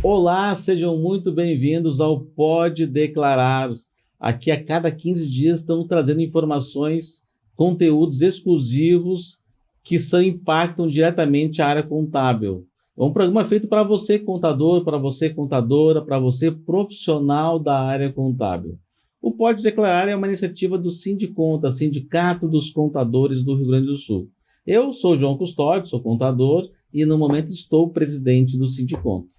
Olá, sejam muito bem-vindos ao Pode Declarar. Aqui a cada 15 dias estamos trazendo informações, conteúdos exclusivos que impactam diretamente a área contábil. É um programa feito para você, contador, para você, contadora, para você, profissional da área contábil. O Pode Declarar é uma iniciativa do Sindiconta, Sindicato dos Contadores do Rio Grande do Sul. Eu sou João Custódio, sou contador e no momento estou presidente do Sindiconta.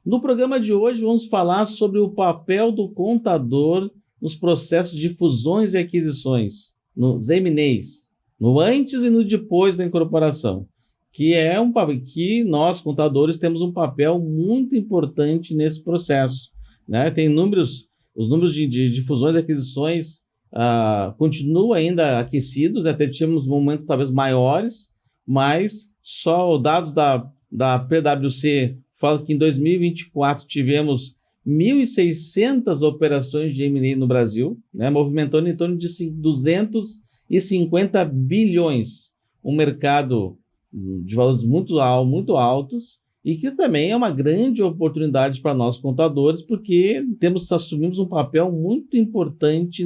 No programa de hoje vamos falar sobre o papel do contador nos processos de fusões e aquisições, nos M&As, no antes e no depois da incorporação, que que nós, contadores, temos um papel muito importante nesse processo, né? Os números de fusões e aquisições continuam ainda aquecidos, até tínhamos momentos talvez maiores, mas só dados da PwC fala que em 2024 tivemos 1.600 operações de M&A no Brasil, né, movimentando em torno de 250 bilhões, um mercado de valores muito altos e que também é uma grande oportunidade para nós contadores, porque assumimos um papel muito importante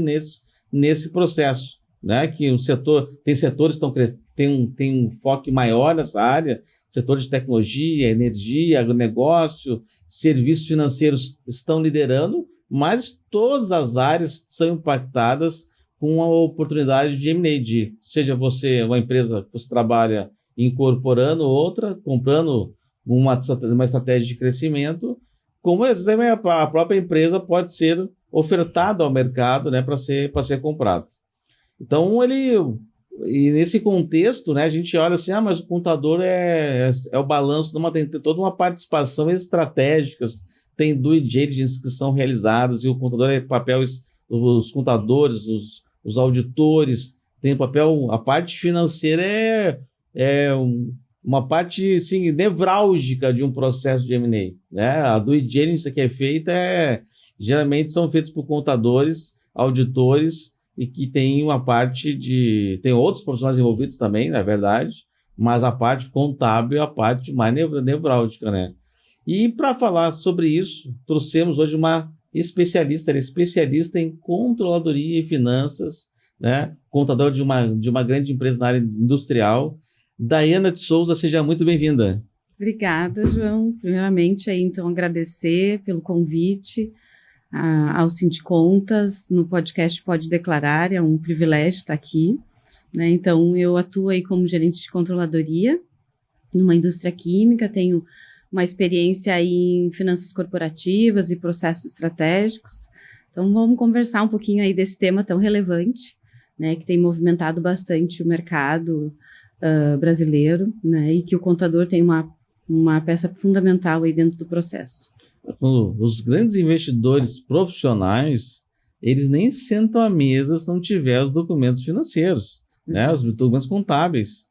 nesse processo, né, que tem setores que têm um foco maior nessa área. Setores de tecnologia, energia, agronegócio, serviços financeiros estão liderando, mas todas as áreas são impactadas com a oportunidade de M&A, seja você uma empresa que você trabalha incorporando outra, comprando uma estratégia de crescimento, como a própria empresa pode ser ofertada ao mercado, né, para ser comprada. Então, e nesse contexto, né, a gente olha assim, mas o contador é o balanço, tem toda uma participação estratégica, tem due diligence que são realizadas, e o contador os contadores, os auditores, tem papel, a parte financeira uma parte, sim, nevrálgica de um processo de M&A, né? A due diligence que é feita geralmente são feitos por contadores, auditores, e que tem tem outros profissionais envolvidos também, na verdade, mas a parte contábil é a parte mais nevrálgica, né? E para falar sobre isso, trouxemos hoje uma especialista, ela é especialista em controladoria e finanças, né? Contadora de uma grande empresa na área industrial. Daiana de Souza, seja muito bem-vinda. Obrigada, João. Primeiramente, então, agradecer pelo convite ao Sindicontas, no podcast Pode Declarar, é um privilégio estar aqui, né? Então, eu atuo aí como gerente de controladoria numa indústria química, tenho uma experiência aí em finanças corporativas e processos estratégicos. Então, vamos conversar um pouquinho aí desse tema tão relevante, né, que tem movimentado bastante o mercado brasileiro, né, e que o contador tem uma peça fundamental aí dentro do processo. Os grandes investidores profissionais, eles nem sentam à mesa se não tiver os documentos financeiros, né? Os documentos contábeis.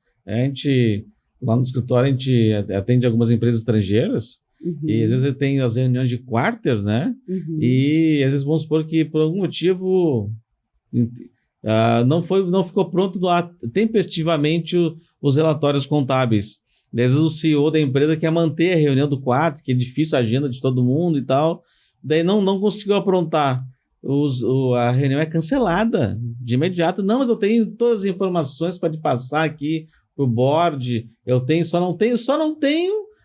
Lá no escritório, a gente atende algumas empresas estrangeiras, e às vezes tem as reuniões de quarters, né? E às vezes vamos supor que por algum motivo não ficou pronto tempestivamente os relatórios contábeis. Às vezes o CEO da empresa quer manter a reunião do quarto, que é difícil a agenda de todo mundo e tal, daí não conseguiu aprontar. A reunião é cancelada de imediato. Não, mas eu tenho todas as informações para te passar aqui para o board, só não tenho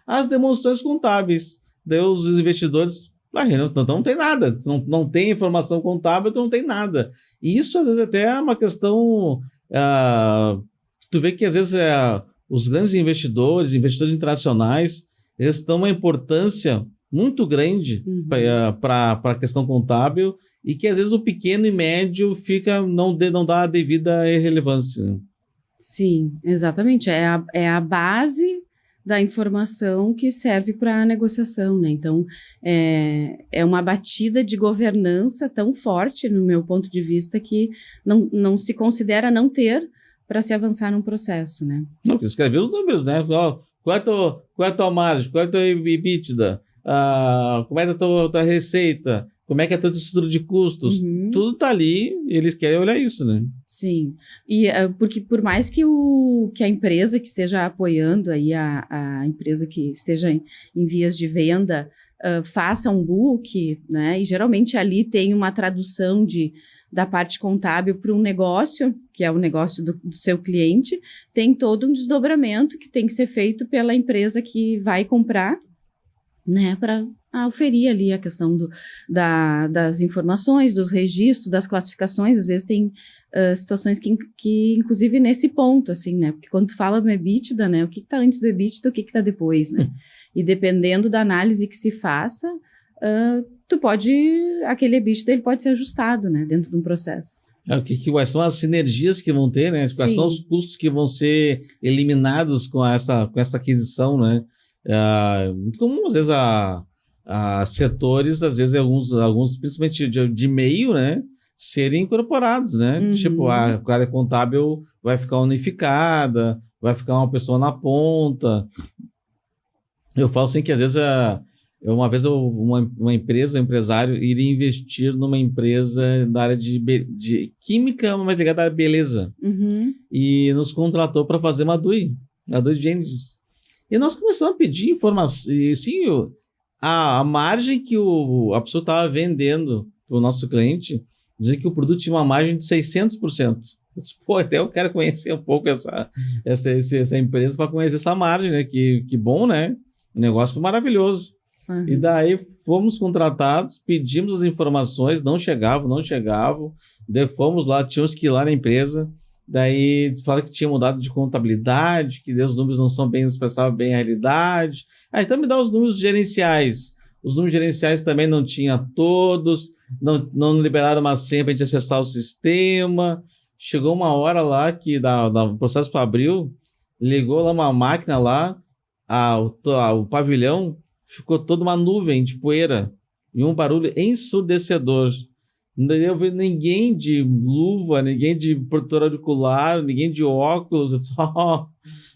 as demonstrações contábeis. Daí os investidores, então não tem nada, não tem informação contábil, então não tem nada. E isso às vezes até é uma questão, tu vê que às vezes os grandes investidores internacionais, eles dão uma importância muito grande para a questão contábil, e que às vezes o pequeno e médio não dá a devida relevância. Sim, exatamente. É a base da informação que serve para a negociação, né? Então, é uma batida de governança tão forte, no meu ponto de vista, que não se considera não ter para se avançar num processo, né? Não, escrever os números, né? Qual é a tua margem? Qual é a tua EBITDA? Como é a tua receita? Como é que é a tua estrutura de custos? Tudo está ali, e eles querem olhar isso, né? Sim, e porque por mais que a empresa que esteja apoiando aí a empresa que esteja em vias de venda faça um book, né? E geralmente ali tem uma tradução da parte contábil para um negócio, que é o negócio do seu cliente, tem todo um desdobramento que tem que ser feito pela empresa que vai comprar, né? Para oferir ali a questão das informações, dos registros, das classificações. Às vezes tem situações que, inclusive, nesse ponto, assim, né? Porque quando tu fala do EBITDA, né? O que está antes do EBITDA, o que está depois, né? E dependendo da análise que se faça, aquele EBITDA ele pode ser ajustado, né? Dentro de um processo. Quais são as sinergias que vão ter, né? Quais são os custos que vão ser eliminados com essa aquisição, né? Muito comum, às vezes, setores, às vezes, alguns principalmente de meio, né? Serem incorporados, né? Uhum. Tipo, a área contábil vai ficar unificada, vai ficar uma pessoa na ponta. Eu falo assim que, às vezes, uma empresa, um empresário, iria investir numa empresa da área de química, mas ligada à beleza. Uhum. E nos contratou para fazer a DUI Genesis. E nós começamos a pedir informação. E, sim, a margem que a pessoa estava vendendo para o nosso cliente, dizia que o produto tinha uma margem de 600%. Eu disse, até eu quero conhecer um pouco essa empresa para conhecer essa margem, né? Que bom, né? Um negócio maravilhoso. Uhum. E daí fomos contratados, pedimos as informações, não chegavam. Daí fomos lá, tínhamos que ir lá na empresa. Daí fala que tinha mudado de contabilidade, que os números não são bem, expressavam bem a realidade. Então me dá os números gerenciais. Os números gerenciais também não tinha todos, não liberaram uma senha para a gente acessar o sistema. Chegou uma hora lá que o processo Fabril ligou lá uma máquina lá, o pavilhão ficou toda uma nuvem de poeira e um barulho ensurdecedor. Não eu vi ninguém de luva, ninguém de protetor auricular, ninguém de óculos.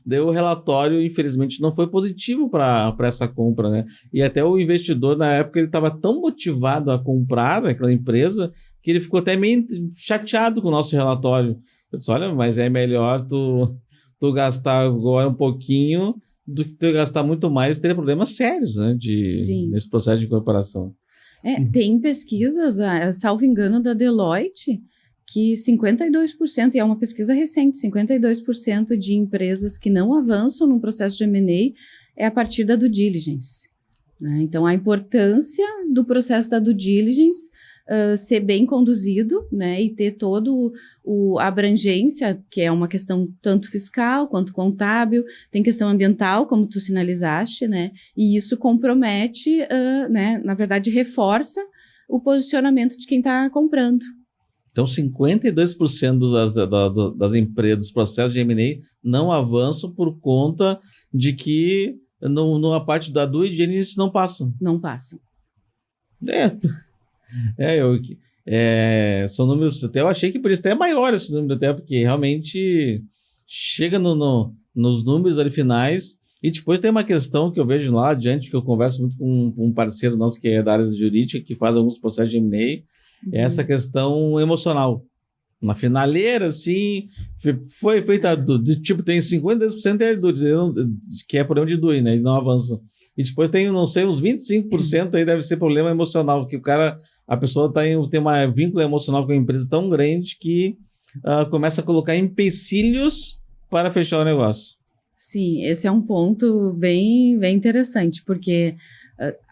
Daí o relatório, infelizmente, não foi positivo para essa compra, né? E até o investidor, na época, ele estava tão motivado a comprar aquela empresa que ele ficou até meio chateado com o nosso relatório. Eu disse, olha, mas é melhor tu gastar agora um pouquinho do que tu gastar muito mais e ter problemas sérios, né? Nesse processo de incorporação. Tem pesquisas, salvo engano, da Deloitte, que 52%, e é uma pesquisa recente, 52% de empresas que não avançam no processo de M&A é a partir da due diligence, né? Então, a importância do processo da due diligence ser bem conduzido, né, e ter todo a abrangência, que é uma questão tanto fiscal quanto contábil, tem questão ambiental, como tu sinalizaste, né, e isso compromete, né, na verdade, reforça o posicionamento de quem está comprando. Então, 52% das empresas, dos processos de M&A não avançam por conta de que na parte da due diligence não passam. Não passam. São números, até eu achei que por isso até é maior esse número, até porque realmente chega nos números ali finais. E depois tem uma questão que eu vejo lá adiante, que eu converso muito com um parceiro nosso que é da área jurídica, que faz alguns processos de M&A, é essa questão emocional. Na finaleira, assim, foi feita tipo, tem 52% que é problema de DUI, né? E não avança. E depois tem, não sei, uns 25% aí deve ser problema emocional, que a pessoa tem um vínculo emocional com a empresa tão grande que começa a colocar empecilhos para fechar o negócio. Sim, esse é um ponto bem, bem interessante, porque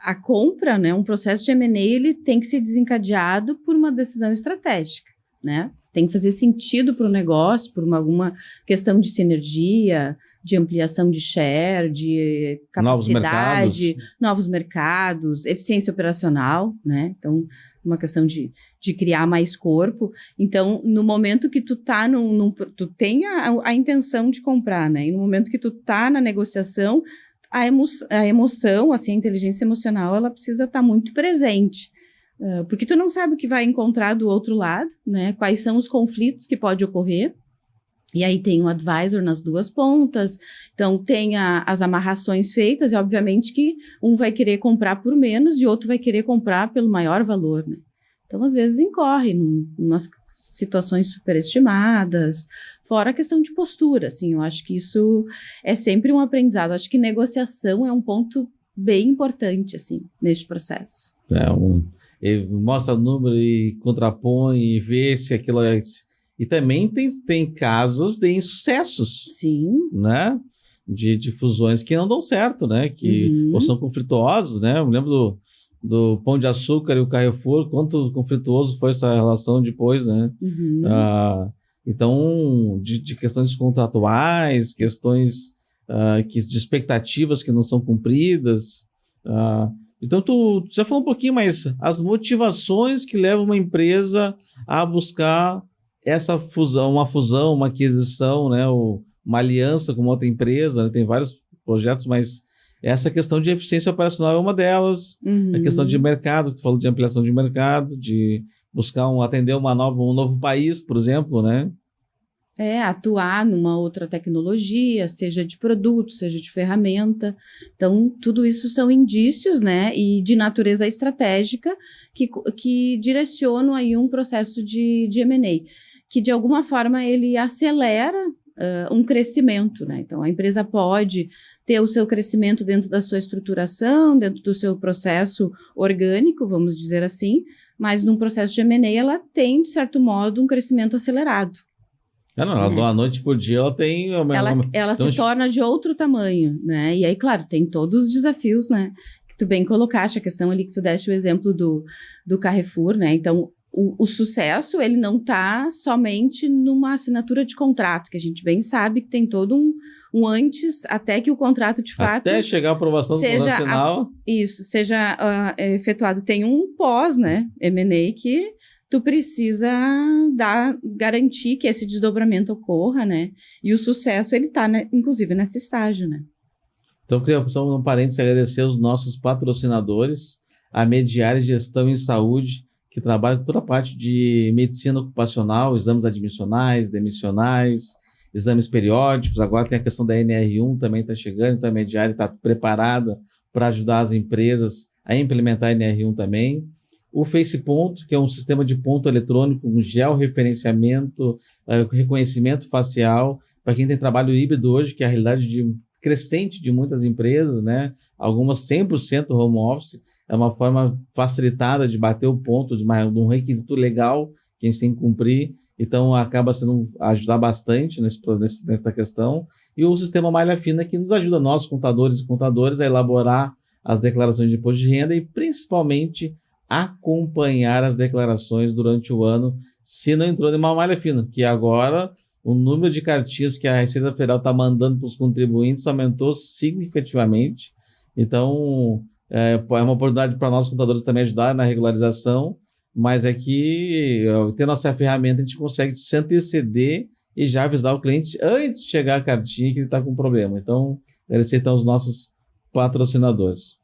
a compra, né, um processo de M&A, ele tem que ser desencadeado por uma decisão estratégica, né? Tem que fazer sentido para o negócio, por alguma questão de sinergia, de ampliação de share, de capacidade, novos mercados, eficiência operacional, né? Então, uma questão de criar mais corpo. Então, no momento que tu tá tu tem a intenção de comprar, né? E no momento que tu tá na negociação, a emoção, assim, a inteligência emocional, ela precisa estar muito presente. Porque tu não sabe o que vai encontrar do outro lado, né? Quais são os conflitos que pode ocorrer. E aí tem um advisor nas duas pontas, então tem as amarrações feitas, e obviamente que um vai querer comprar por menos e outro vai querer comprar pelo maior valor, né? Então, às vezes, incorre em umas situações superestimadas, fora a questão de postura, assim, eu acho que isso é sempre um aprendizado. Eu acho que negociação é um ponto bem importante, assim, neste processo. Ele mostra o número e contrapõe e vê se aquilo é... E também tem casos de insucessos. Sim. Né? De fusões que não dão certo, né? Que ou são conflituosos, né? Eu me lembro do Pão de Açúcar e o Carrefour, quanto conflituoso foi essa relação depois, né? Então, de questões contratuais, questões de expectativas que não são cumpridas. Então, tu já falou um pouquinho, mas as motivações que levam uma empresa a buscar essa fusão, uma aquisição, né? Uma aliança com outra empresa, né? Tem vários projetos, mas essa questão de eficiência operacional é uma delas. A questão de mercado, tu falou de ampliação de mercado, de buscar atender um novo país, por exemplo, né? Atuar numa outra tecnologia, seja de produto, seja de ferramenta. Então, tudo isso são indícios, né, e de natureza estratégica que direcionam aí um processo de M&A, que de alguma forma ele acelera um crescimento, né? Então, a empresa pode ter o seu crescimento dentro da sua estruturação, dentro do seu processo orgânico, vamos dizer assim, mas num processo de M&A ela tem, de certo modo, um crescimento acelerado. Ela da noite por dia, ela tem... Ela se torna de outro tamanho, né? E aí, claro, tem todos os desafios, né? Que tu bem colocaste, a questão ali que tu deste o exemplo do Carrefour, né? Então, o sucesso, ele não está somente numa assinatura de contrato, que a gente bem sabe que tem todo um antes, até que o contrato, de fato... Até chegar a aprovação do contrato final. Seja efetuado. Tem um pós, né? M&A que... tu precisa garantir que esse desdobramento ocorra, né? E o sucesso, ele está, né, inclusive, nesse estágio, né? Então, queria só um parênteses, agradecer os nossos patrocinadores, a Mediare Gestão em Saúde, que trabalha com toda a parte de medicina ocupacional, exames admissionais, demissionais, exames periódicos. Agora tem a questão da NR1, também está chegando, então a Mediare está preparada para ajudar as empresas a implementar a NR1 também. O FacePonto, que é um sistema de ponto eletrônico, um georreferenciamento, reconhecimento facial, para quem tem trabalho híbrido hoje, que é a realidade crescente de muitas empresas, né? Algumas 100% home office, é uma forma facilitada de bater o ponto de um requisito legal que a gente tem que cumprir, então acaba ajudar bastante nessa questão. E o sistema Malha Fina, que nos ajuda nós, contadores e contadoras, a elaborar as declarações de imposto de renda e principalmente acompanhar as declarações durante o ano, se não entrou em uma malha fina, que agora o número de cartinhas que a Receita Federal está mandando para os contribuintes aumentou significativamente. Então, é uma oportunidade para nós contadores também ajudar na regularização, mas é que, tendo essa ferramenta, a gente consegue se anteceder e já avisar o cliente antes de chegar a cartinha que ele está com problema. Então, agradecer então aos nossos patrocinadores.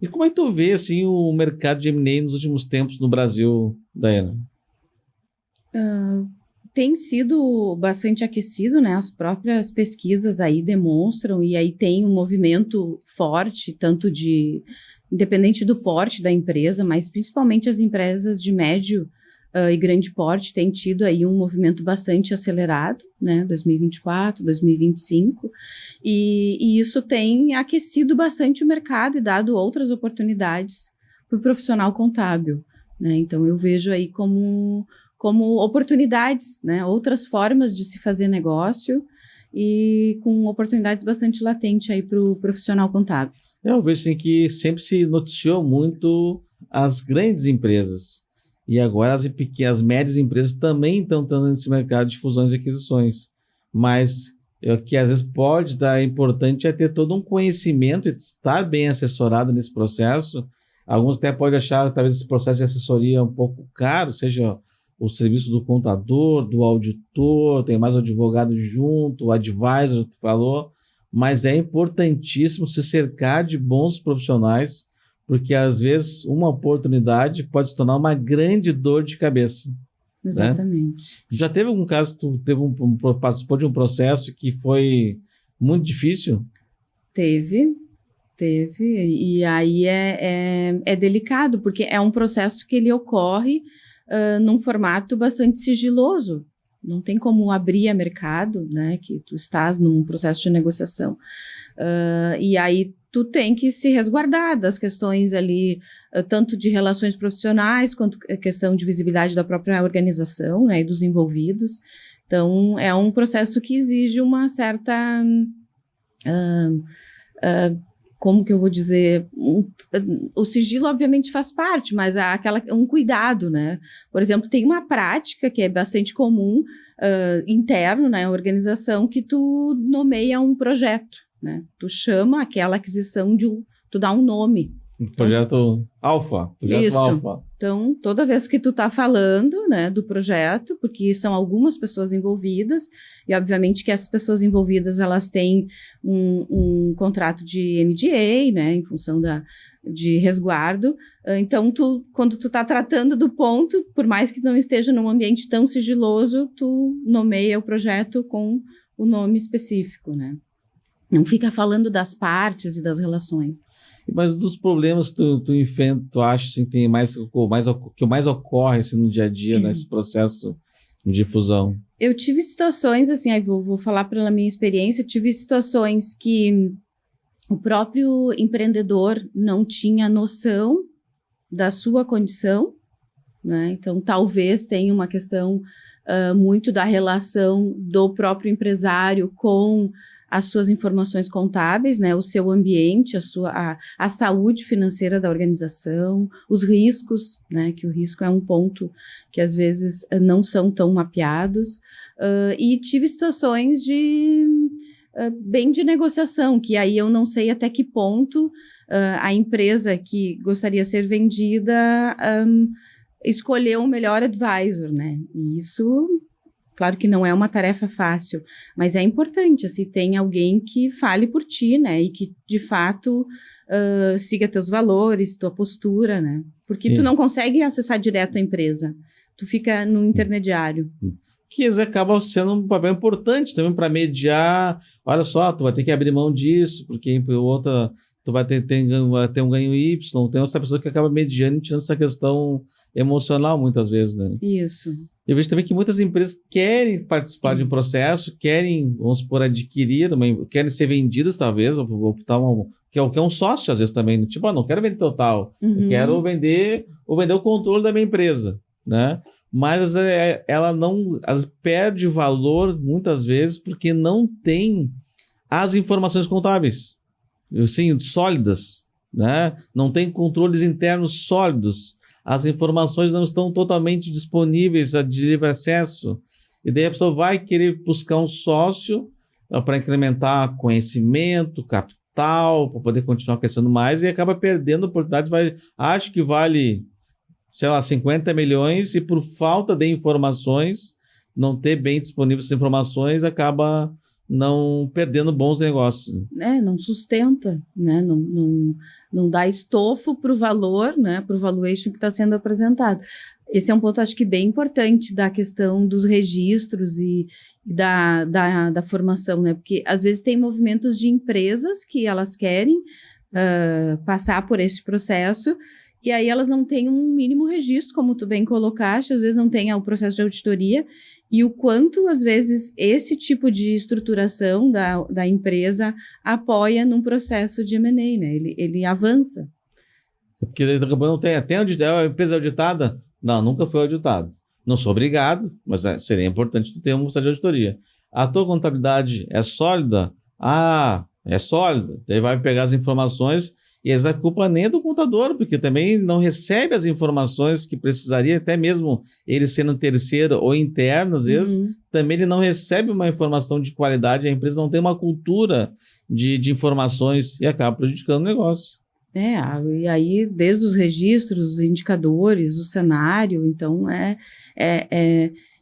E como é que tu vê assim, o mercado de M&A nos últimos tempos no Brasil, Daiana? Tem sido bastante aquecido, né? As próprias pesquisas aí demonstram, e aí tem um movimento forte, tanto independente do porte da empresa, mas principalmente as empresas de médio e grande porte têm tido aí um movimento bastante acelerado, né? 2024, 2025, e isso tem aquecido bastante o mercado e dado outras oportunidades para o profissional contábil, né? Então, eu vejo aí como oportunidades, né? Outras formas de se fazer negócio e com oportunidades bastante latentes aí para o profissional contábil. Eu vejo assim, que sempre se noticiou muito as grandes empresas. E agora as médias empresas também estão entrando nesse mercado de fusões e aquisições. Mas o que às vezes pode estar importante é ter todo um conhecimento e estar bem assessorado nesse processo. Alguns até podem achar talvez esse processo de assessoria um pouco caro, seja o serviço do contador, do auditor, tem mais o advogado junto, o advisor, que tu falou. Mas é importantíssimo se cercar de bons profissionais, porque às vezes uma oportunidade pode se tornar uma grande dor de cabeça. Exatamente. Né? Já teve algum caso, tu participou de um processo que foi muito difícil? Teve, e aí é delicado, porque é um processo que ele ocorre num formato bastante sigiloso. Não tem como abrir a mercado, né, que tu estás num processo de negociação. E aí tu tem que se resguardar das questões ali, tanto de relações profissionais, quanto a questão de visibilidade da própria organização, né, e dos envolvidos. Então, é um processo que exige uma certa, como que eu vou dizer, o sigilo obviamente faz parte, mas um cuidado, né? Por exemplo, tem uma prática que é bastante comum, interno na organização, que tu nomeia um projeto, né? Tu chama aquela aquisição tu dá um nome. Projeto Alfa. Isso. Alfa. Então, toda vez que tu tá falando, né, do projeto, porque são algumas pessoas envolvidas, e obviamente que essas pessoas envolvidas, elas têm um contrato de NDA, né, em função de resguardo. Então, quando tu tá tratando do ponto, por mais que não esteja num ambiente tão sigiloso, tu nomeia o projeto com o nome específico, né? Não fica falando das partes e das relações. Mas dos problemas que tu enfrenta, tu acha assim, que mais ocorre assim, no dia a dia, nesse processo de fusão? Eu tive situações, assim, aí vou falar pela minha experiência, tive situações que o próprio empreendedor não tinha noção da sua condição, né? Então, talvez tenha uma questão muito da relação do próprio empresário com as suas informações contábeis, né, o seu ambiente, a saúde financeira da organização, os riscos, né, que o risco é um ponto que às vezes não são tão mapeados, e tive situações bem de negociação, que aí eu não sei até que ponto a empresa que gostaria de ser vendida escolheu o melhor advisor, né, e isso... Claro que não é uma tarefa fácil, mas é importante, assim, tem alguém que fale por ti, né, e que, de fato, siga teus valores, tua postura, né, porque tu não consegue acessar direto a empresa, tu fica no intermediário. Que acaba sendo um papel importante também para mediar, olha só, tu vai ter que abrir mão disso, porque outra... tu vai ter um ganho Y, tem essa pessoa que acaba mediando e tirando essa questão emocional muitas vezes, né? Isso. Eu vejo também que muitas empresas querem participar de um processo, querem, vamos supor, adquirir, querem ser vendidas talvez, ou optar que é um sócio às vezes também, tipo, não quero vender total, eu quero vender o controle da minha empresa, né? Mas ela não perde valor muitas vezes porque não tem as informações contábeis. Sim, sólidas, né? Não tem controles internos sólidos, as informações não estão totalmente disponíveis de livre acesso, e daí a pessoa vai querer buscar um sócio para incrementar conhecimento, capital, para poder continuar crescendo mais, e acaba perdendo oportunidades, acha que vale, sei lá, 50 milhões, e por falta de informações, não ter bem disponíveis essas informações, acaba... não perdendo bons negócios. Não sustenta, né? Não dá estofo para o valor, né? Para o valuation que está sendo apresentado. Esse é um ponto, acho que, bem importante da questão dos registros e da formação, né? Porque, às vezes, tem movimentos de empresas que elas querem passar por esse processo, e aí elas não têm um mínimo registro, como tu bem colocaste, às vezes não tem o processo de auditoria, e o quanto, às vezes, esse tipo de estruturação da empresa apoia num processo de M&A, né? Ele avança. Porque não tem até a empresa auditada? Não, nunca foi auditada. Não sou obrigado, mas seria importante tu ter um processo de auditoria. A tua contabilidade é sólida? Ah, é sólida. Daí vai pegar as informações e essa culpa nem é do contador, porque também não recebe as informações que precisaria, até mesmo ele sendo terceiro ou interno, às vezes, também ele não recebe uma informação de qualidade, a empresa não tem uma cultura de informações e acaba prejudicando o negócio. E aí, desde os registros, os indicadores, o cenário, então,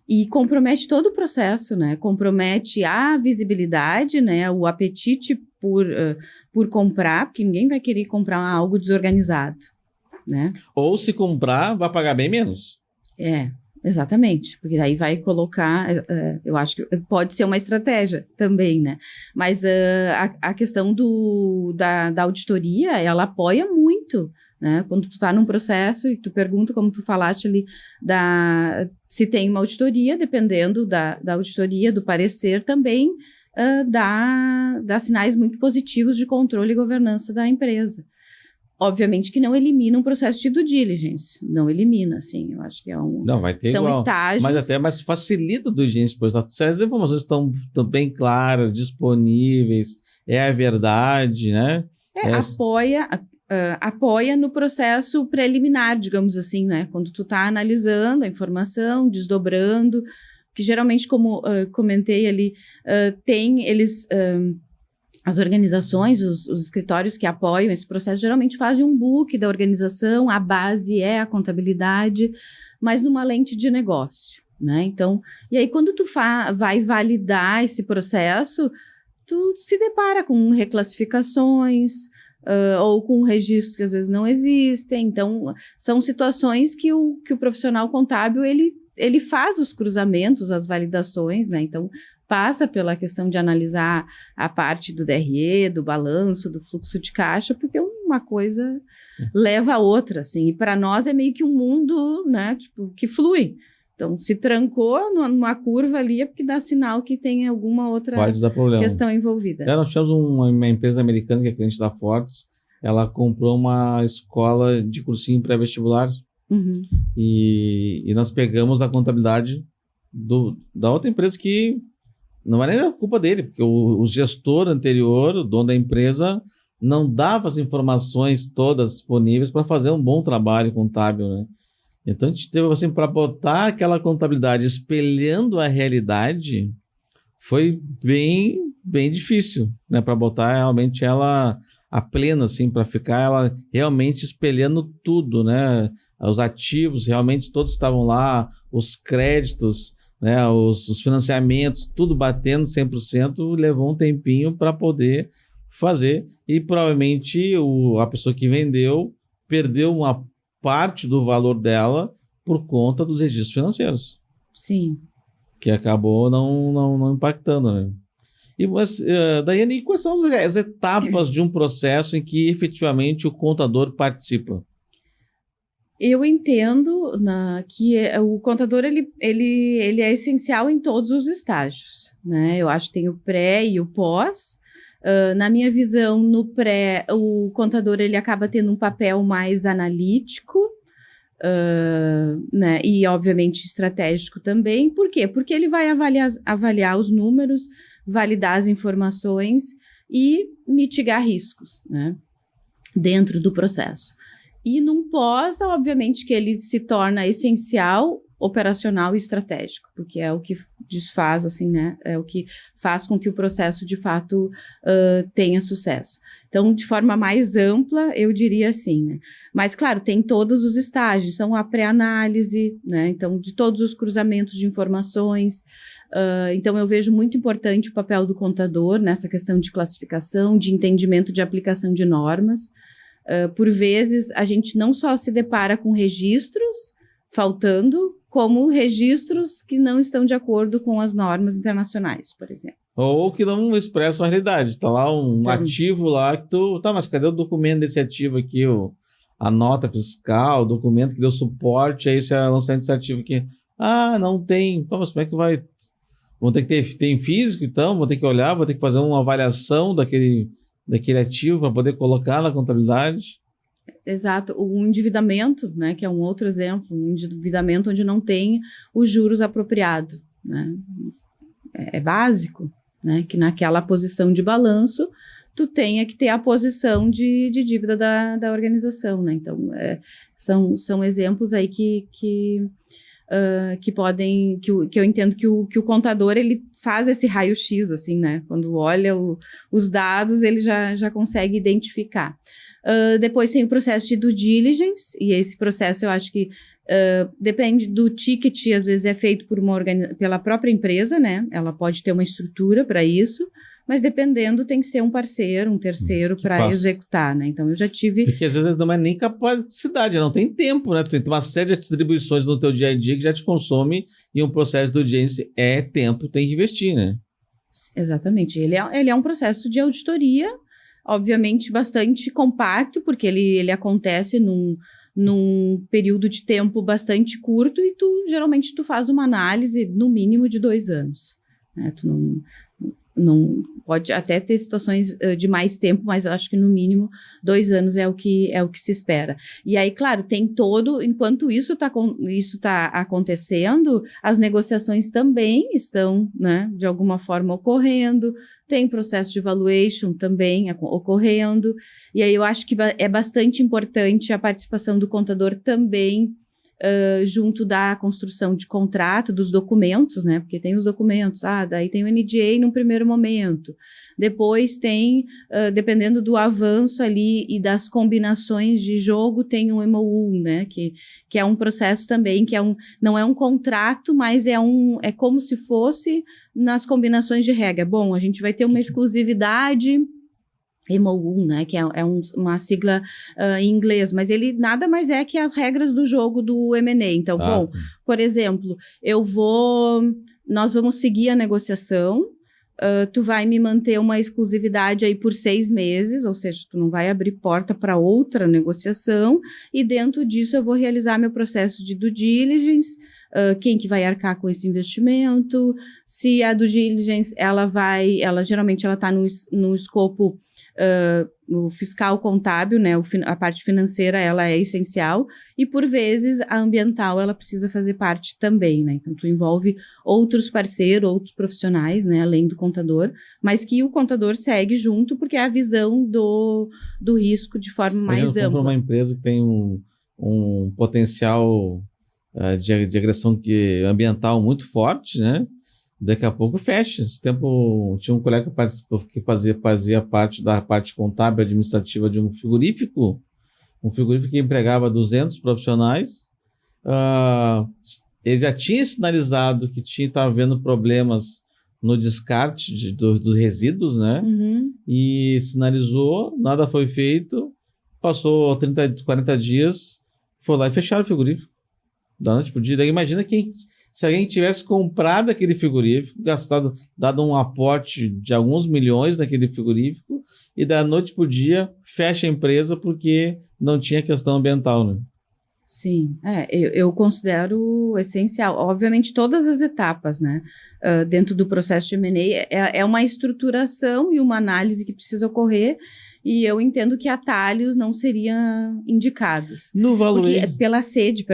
e compromete todo o processo, né? Compromete a visibilidade, né? O apetite por comprar, porque ninguém vai querer comprar algo desorganizado, né? Ou se comprar, vai pagar bem menos. Exatamente, porque aí vai colocar, eu acho que pode ser uma estratégia também, né? Mas a questão da auditoria, ela apoia muito, né? Quando tu tá num processo e tu pergunta, como tu falaste ali, se tem uma auditoria, dependendo da auditoria, do parecer também, dá sinais muito positivos de controle e governança da empresa. Obviamente que não elimina um processo de due diligence, não elimina, assim, eu acho que Não, vai ter são igual, estágios. mas facilita do diligence, pois se as informações estão bem claras, disponíveis, é a verdade, né? Apoia no processo preliminar, digamos assim, né? Quando tu está analisando a informação, desdobrando, que geralmente, como comentei ali, as organizações, os escritórios que apoiam esse processo, geralmente fazem um book da organização, a base é a contabilidade, mas numa lente de negócio, né? Então, e aí quando tu vai validar esse processo, tu se depara com reclassificações, ou com registros que às vezes não existem. Então, são situações que o profissional contábil, ele faz os cruzamentos, as validações, né? Então, passa pela questão de analisar a parte do DRE, do balanço, do fluxo de caixa, porque uma coisa leva a outra, assim. E para nós é meio que um mundo, né, tipo, que flui. Então, se trancou numa curva ali é porque dá sinal que tem alguma outra questão envolvida. Nós tínhamos uma empresa americana que é cliente da Fortis, ela comprou uma escola de cursinho pré-vestibular, e nós pegamos a contabilidade da outra empresa que não é nem a culpa dele, porque o gestor anterior, o dono da empresa, não dava as informações todas disponíveis para fazer um bom trabalho contábil, né? Então, a gente teve, assim, para botar aquela contabilidade espelhando a realidade, foi bem, bem difícil, né? Para botar realmente ela a plena, assim, para ficar ela realmente espelhando tudo, né? Os ativos, realmente todos estavam lá, os créditos, né? Os financiamentos, tudo batendo 100%, levou um tempinho para poder fazer. E provavelmente a pessoa que vendeu perdeu uma parte do valor dela por conta dos registros financeiros. Sim. Que acabou não impactando, né? Mas, Daiane, quais são as etapas de um processo em que efetivamente o contador participa? Eu entendo que o contador ele é essencial em todos os estágios, né? Eu acho que tem o pré e o pós. Na minha visão, no pré, o contador ele acaba tendo um papel mais analítico, né? E, obviamente, estratégico também. Por quê? Porque ele vai avaliar os números, validar as informações e mitigar riscos, né? Dentro do processo. E num pós, obviamente, que ele se torna essencial, operacional e estratégico, porque é o que desfaz, assim, né? É o que faz com que o processo, de fato, tenha sucesso. Então, de forma mais ampla, eu diria assim, né? Mas, claro, tem todos os estágios. Então, a pré-análise, né? Então, de todos os cruzamentos de informações. Então, eu vejo muito importante o papel do contador nessa questão de classificação, de entendimento de aplicação de normas. Por vezes, a gente não só se depara com registros faltando, como registros que não estão de acordo com as normas internacionais, por exemplo. Ou que não expressam a realidade. Está lá um ativo lá que tu... Tá, mas cadê o documento desse ativo aqui? A nota fiscal, o documento que deu suporte a esse lançamento desse ativo aqui. Ah, não tem. Pô, mas como é que vai... Vão ter que ter em físico, então? Vão ter que olhar, vão ter que fazer uma avaliação daquele ativo para poder colocar na contabilidade. Exato. O endividamento, né, que é um outro exemplo, um endividamento onde não tem os juros apropriados, né? É básico, né, que naquela posição de balanço tu tenha que ter a posição de dívida da organização, né? Então, são exemplos aí que podem, que eu entendo que o contador, ele faz esse raio-x, assim, né? Quando olha os dados, ele já consegue identificar. Depois tem o processo de due diligence, e esse processo eu acho que depende do ticket, às vezes é feito pela própria empresa, né? Ela pode ter uma estrutura para isso, mas dependendo tem que ser um parceiro, um terceiro para executar, né? Então eu já tive... Porque às vezes não é nem capacidade, não tem tempo, né? Tu tem uma série de atribuições no teu dia a dia que já te consome, e um processo de audiência é tempo, tem que investir, né? Exatamente. Ele é um processo de auditoria, obviamente bastante compacto, porque ele acontece num período de tempo bastante curto, e geralmente tu faz uma análise no mínimo de 2 anos, né? Não pode até ter situações de mais tempo, mas eu acho que no mínimo 2 anos é o que se espera. E aí, claro, tem enquanto isso tá acontecendo, as negociações também estão, né, de alguma forma ocorrendo, tem processo de valuation também ocorrendo, e aí eu acho que é bastante importante a participação do contador também, junto da construção de contrato, dos documentos, né? Porque tem os documentos, daí tem o NDA num primeiro momento, depois tem, dependendo do avanço ali e das combinações de jogo, tem um MOU, né? Que é um processo também, não é um contrato, mas é como se fosse nas combinações de regra. Bom, a gente vai ter uma exclusividade, MOU, né, que é uma sigla em inglês, mas ele nada mais é que as regras do jogo do M&A. Então, por exemplo, nós vamos seguir a negociação, tu vai me manter uma exclusividade aí por 6 meses, ou seja, tu não vai abrir porta para outra negociação, e dentro disso eu vou realizar meu processo de due diligence, quem que vai arcar com esse investimento, se a due diligence, ela geralmente ela está no escopo o fiscal contábil, né, a parte financeira, ela é essencial, e por vezes a ambiental, ela precisa fazer parte também, né, então tu envolve outros parceiros, outros profissionais, né, além do contador, mas que o contador segue junto, porque é a visão do risco de forma mais ampla. Uma empresa que tem um potencial de agressão ambiental muito forte, né? Daqui a pouco fecha. Esse tempo tinha um colega que participou, que fazia parte da parte contábil administrativa de um frigorífico que empregava 200 profissionais. Ele já tinha sinalizado que estava havendo problemas no descarte dos resíduos, né? Uhum. E sinalizou, nada foi feito, passou 40 dias, foi lá e fecharam o frigorífico. Da noite pro dia. Daí imagina se alguém tivesse comprado aquele frigorífico, dado um aporte de alguns milhões naquele frigorífico, e da noite pro dia fecha a empresa porque não tinha questão ambiental, né? Sim, eu considero essencial. Obviamente, todas as etapas, né, dentro do processo de M&A é uma estruturação e uma análise que precisa ocorrer, e eu entendo que atalhos não seriam indicados. No valor. Porque pela sede,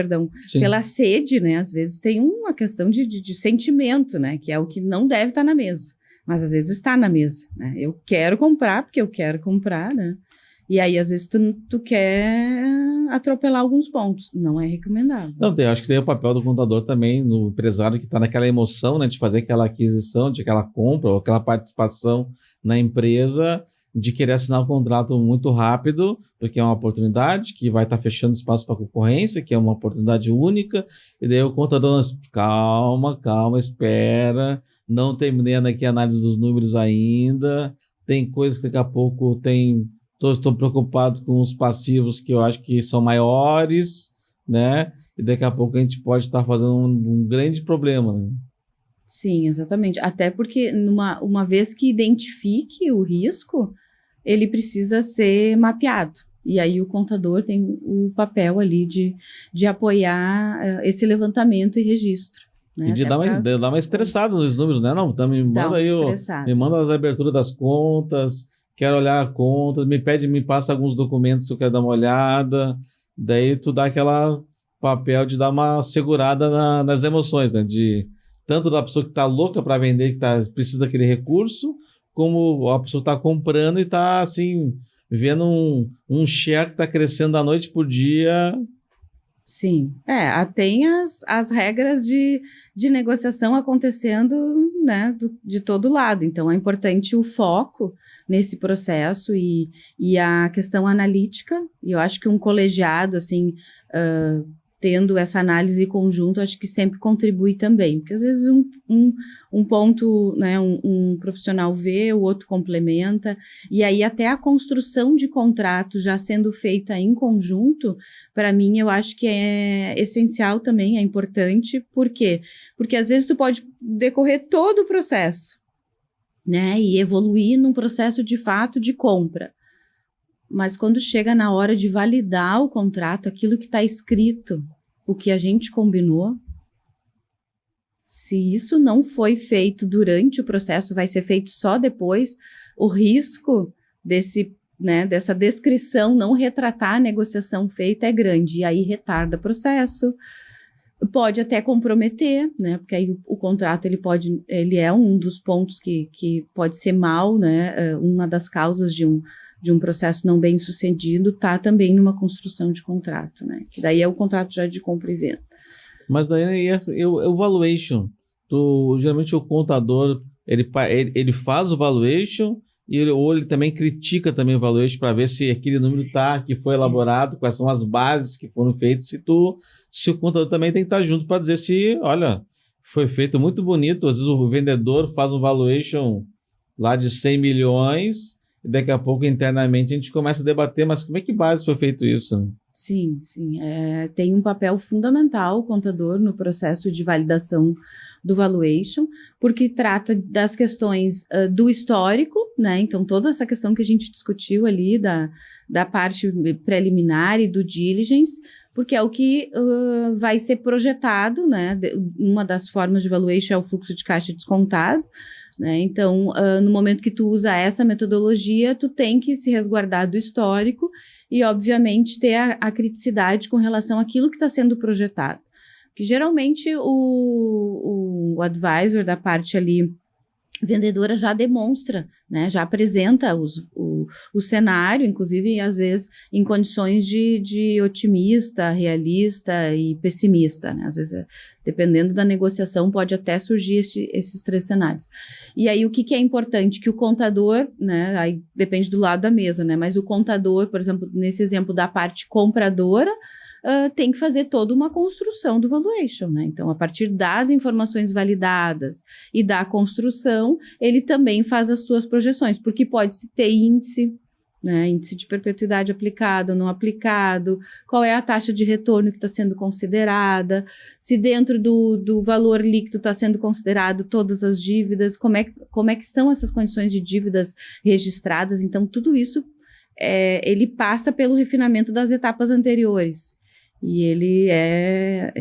né, às vezes tem uma questão de sentimento, né, que é o que não deve estar na mesa, mas às vezes está na mesa, né, eu quero comprar porque eu quero comprar, né, e aí às vezes tu quer atropelar alguns pontos, não é recomendável. Não, eu acho que tem o papel do contador também, no empresário que está naquela emoção, né, de fazer aquela aquisição, de aquela compra, ou aquela participação na empresa, de querer assinar um contrato muito rápido, porque é uma oportunidade que vai estar fechando espaço para concorrência, que é uma oportunidade única, e daí o contador, calma, espera, não terminei aqui a análise dos números ainda, tem coisas que daqui a pouco estou preocupado com os passivos que eu acho que são maiores, né, e daqui a pouco a gente pode estar fazendo um grande problema, né? Sim, exatamente. Até porque uma vez que identifique o risco, ele precisa ser mapeado. E aí o contador tem o papel ali de apoiar esse levantamento e registro. Né? E de dar uma estressada nos números, né? Não, então me manda as aberturas das contas, quero olhar a conta, me passa alguns documentos que eu quero dar uma olhada. Daí tu dá aquela papel de dar uma segurada nas emoções, né? Tanto da pessoa que está louca para vender, que precisa daquele recurso, como a pessoa que está comprando e está, assim, vendo um share que está crescendo da noite por dia. Sim, tem as regras de negociação acontecendo, né, de todo lado. Então, é importante o foco nesse processo e a questão analítica. E eu acho que um colegiado, assim, tendo essa análise conjunto, acho que sempre contribui também, porque às vezes um ponto, né, um profissional vê, o outro complementa, e aí até a construção de contrato já sendo feita em conjunto, para mim eu acho que é essencial também, é importante. Por quê? Porque às vezes tu pode decorrer todo o processo, né, e evoluir num processo de fato de compra. Mas quando chega na hora de validar o contrato, aquilo que está escrito, o que a gente combinou, Se isso não foi feito durante o processo, vai ser feito só depois, o risco dessa descrição não retratar a negociação feita é grande, e aí retarda o processo, pode até comprometer, né, porque aí o contrato ele é um dos pontos que pode ser mal, né, uma das causas de um processo não bem sucedido está também numa construção de contrato, né, que daí é o contrato já de compra e venda. Mas daí o valuation, geralmente o contador, ele faz o valuation ou ele também critica também o valuation para ver se aquele número que foi elaborado, quais são as bases que foram feitas, se o contador também tem que estar junto para dizer se, olha, foi feito muito bonito, às vezes o vendedor faz um valuation lá de 100 milhões e daqui a pouco internamente a gente começa a debater, mas como é que base foi feito isso? Sim. Tem um papel fundamental o contador no processo de validação do valuation, porque trata das questões do histórico, né? Então, toda essa questão que a gente discutiu ali da parte preliminar e do diligence, porque é o que vai ser projetado, né? Uma das formas de valuation é o fluxo de caixa descontado, né? Então, no momento que tu usa essa metodologia, tu tem que se resguardar do histórico e, obviamente, ter a criticidade com relação àquilo que está sendo projetado. Que geralmente o advisor da parte ali vendedora já demonstra, né, já apresenta o cenário, inclusive, às vezes, em condições de otimista, realista e pessimista, né? Às vezes, dependendo da negociação, pode até surgir esses três cenários. E aí, o que é importante? Que o contador, né, aí depende do lado da mesa, né, mas o contador, por exemplo, nesse exemplo da parte compradora, tem que fazer toda uma construção do valuation, né? Então, a partir das informações validadas e da construção, ele também faz as suas projeções, porque pode-se ter índice, né? Índice de perpetuidade aplicado, não aplicado, qual é a taxa de retorno que está sendo considerada, se dentro do valor líquido está sendo considerado todas as dívidas, como é que estão essas condições de dívidas registradas. Então, tudo isso ele passa pelo refinamento das etapas anteriores. E ele é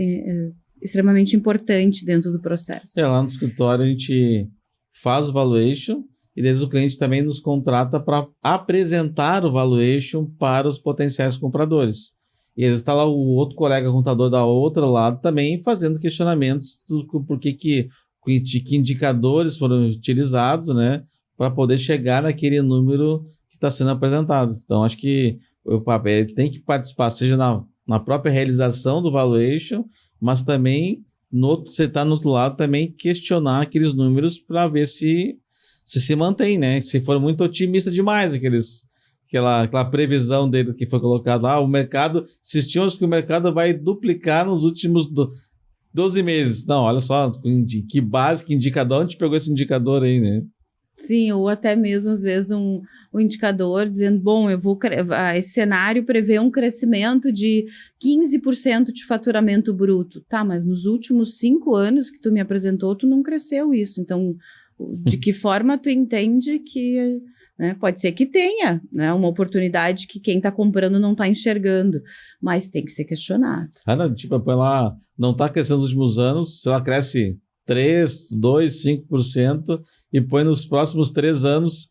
extremamente importante dentro do processo. Lá no escritório a gente faz o valuation e desde o cliente também nos contrata para apresentar o valuation para os potenciais compradores. E às vezes está lá o outro colega contador da outra lado também fazendo questionamentos por que indicadores foram utilizados, né, para poder chegar naquele número que está sendo apresentado. Então, acho que o papel tem que participar, seja na própria realização do valuation, mas também, você está no outro lado, também questionar aqueles números para ver se mantém, né? Se for muito otimista demais, aquela previsão dele que foi colocada lá, o mercado, se estimamos que o mercado vai duplicar nos últimos 12 meses. Não, olha só, que base, que indicador, onde pegou esse indicador aí, né? Sim, ou até mesmo, às vezes, um indicador dizendo, bom, esse cenário prevê um crescimento de 15% de faturamento bruto. Tá, mas nos últimos 5 anos que tu me apresentou, tu não cresceu isso. Então, de que forma tu entende que, né, pode ser que tenha, né, uma oportunidade que quem está comprando não está enxergando, mas tem que ser questionado. Não, tipo, ela não está crescendo nos últimos anos, se ela cresce 3, 2, 5% e põe nos próximos 3 anos